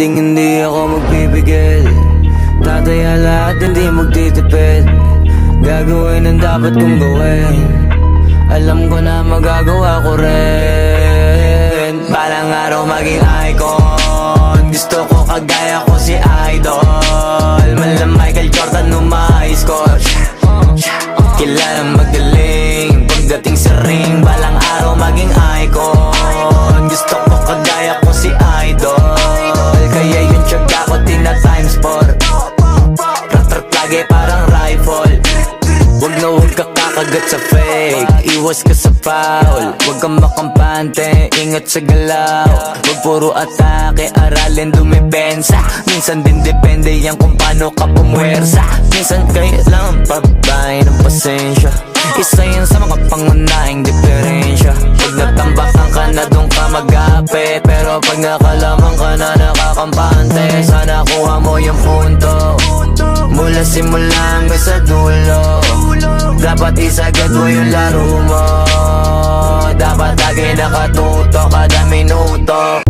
hindi ako magpipigil. Tataya lahat, hindi magtitipid. Gagawin ang dapat kong gawin. Alam ko na magagawa ko rin. Balang araw maging icon. Gusto ko kagaya ko si Idol. Mala Michael Jordan nung ma-high score. Kilalang magaling pagdating sa ring. Balang araw maging icon. Gusto ko kagaya ko si Idol. Kaya yung tiyaga ko tina-times 4. Rat-rat lagi parang rifle. Wag na wag ka kakagat sa fake. Iwas ka sa foul. Wag kang makampante, ingat sa galaw. Wag puro atake, aralin dumipensa. Minsan din depende yan kung paano ka pumwersa. Minsan kailangan pabay ng pasensya. Isa yan sa mga pangunahing diferensya. Pag natambakan ka na doon ka mag-apit. Pero pag nakalaman ka na nakakampante, sana kuha mo yung punto. Mula simula hanggang sa dulo. Dapat isagad mo yung laro mo. Dapat lagi nakatuto kada minuto.